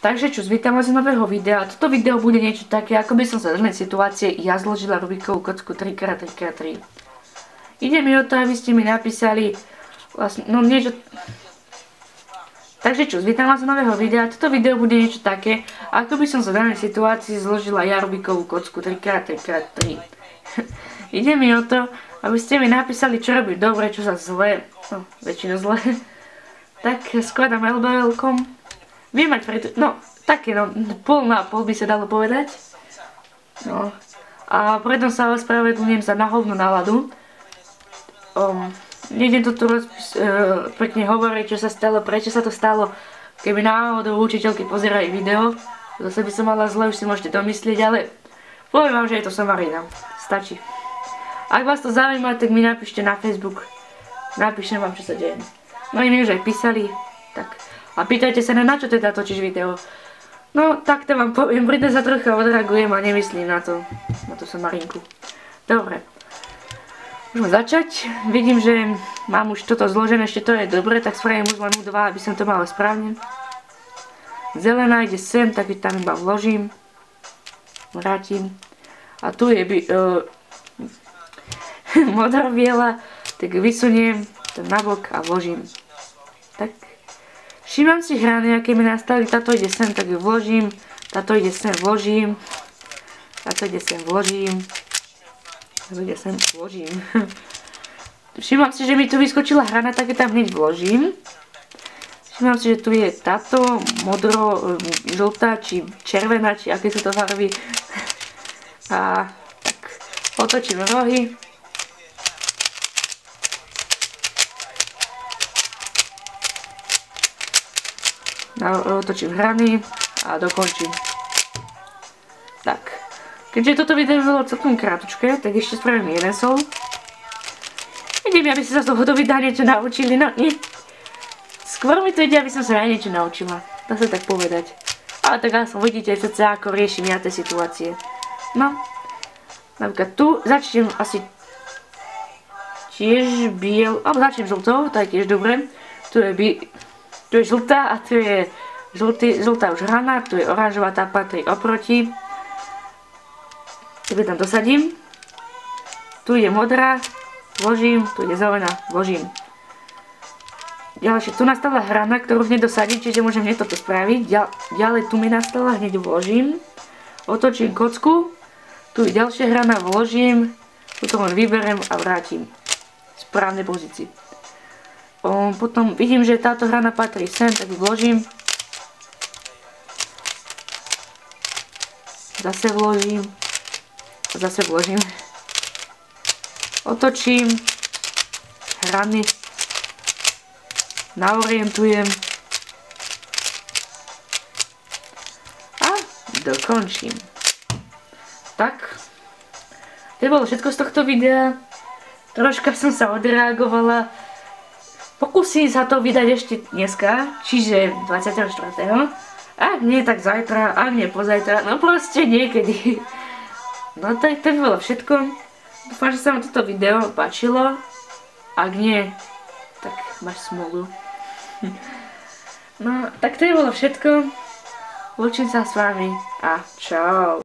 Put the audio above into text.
Takže čo, vítam vás z nového videa. Toto video bude niečo také, ako by som sa v danej situácie ja zložila Rubikovú kocku 3x3x3. Ide mi o to, aby ste mi napísali vlastne, no niečo. Takže čo, vítam vás z nového videa. Toto video bude niečo také, ako by som sa v danej situácii zložila ja Rubikovú kocku 3x3x3. Ide mi o to, aby ste mi napísali, čo robí dobre, čo sa zle, no väčšinou zle. Tak skladám LBL-kom. Viem mať preto, no také no, pol na pol by sa dalo povedať. No a preto sa ospravedlňujem za na hovnú náladu. Nejdem to tu pekne hovoriť, čo sa stalo, prečo sa to stalo. Keby náhodou učiteľky pozerali video, zase by som mala zle, už si môžete domyslieť, ale poviem vám, že je to somarina. Stačí. Ak vás to zaujíma, tak mi napíšte na Facebook. Napíšem vám, čo sa deje. No i mi už aj písali, tak. A pýtajte sa na čo teda točíš video. No, tak to vám poviem, preto sa trocha odreagujem a nemyslím na tú somarinku. Dobre. Môžeme začať. Vidím, že mám už toto zložené, ešte to je dobre, tak spravím už len 2, aby som to mala správne. Zelená ide sem, tak ju tam iba vložím. Vrátim. A tu je modrá biela, tak vysuniem to nabok a vložím. Tak. Všímam si hrany, aké mi nastali, táto ide sem, tak ju vložím, táto ide sem, vložím, táto ide sem, vložím, táto ide sem, vložím. Všímam si, že mi tu vyskočila hrana, tak ju tam hneď vložím. Všímam si, že tu je táto modro, žltá, či červená, či aké sú to farby. A tak otočím rohy. Otočím hrany a dokončím. Tak, keďže toto video bolo celkom krátke, tak ešte spravím jeden sol. Ide mi, aby ste sa z toho videa niečo naučili, no nie. Skôr mi to ide, aby som sa aj niečo naučila, dá sa tak povedať. Ale tak aspoň vidíte cca, ako riešim ja tie situácie. No, napríklad tu začnem asi tiež biel, alebo začnem žltou, to je tiež dobre. Tu je žltá a tu je žltá už hrana, tu je oranžová, tá patrí oproti. Tebe tam dosadím. Tu je modrá, vložím, tu je zelená, vložím. Ďalšie, tu nastala hrana, ktorú hneď dosadím, čiže môžem hneď toto spraviť. Ďalej tu mi nastala, hneď vložím. Otočím kocku, tu je ďalšia hrana, vložím, tu to len vyberem a vrátim. V správnej pozícii. Potom vidím, že táto hrana patrí sem, tak ju vložím. Zase vložím. Zase vložím. Otočím. Hrany. Naorientujem. A dokončím. Tak. To bolo všetko z tohto videa. Troška som sa odreagovala. Pokúsim sa to vydať ešte dneska, čiže 24. Ak nie, tak zajtra, ak nie pozajtra, no proste niekedy. No tak to by bolo všetko. Dúfam, že sa vám toto video páčilo. Ak nie, tak máš smolu. No, tak to by bolo všetko. Lúčim sa s vami a čau.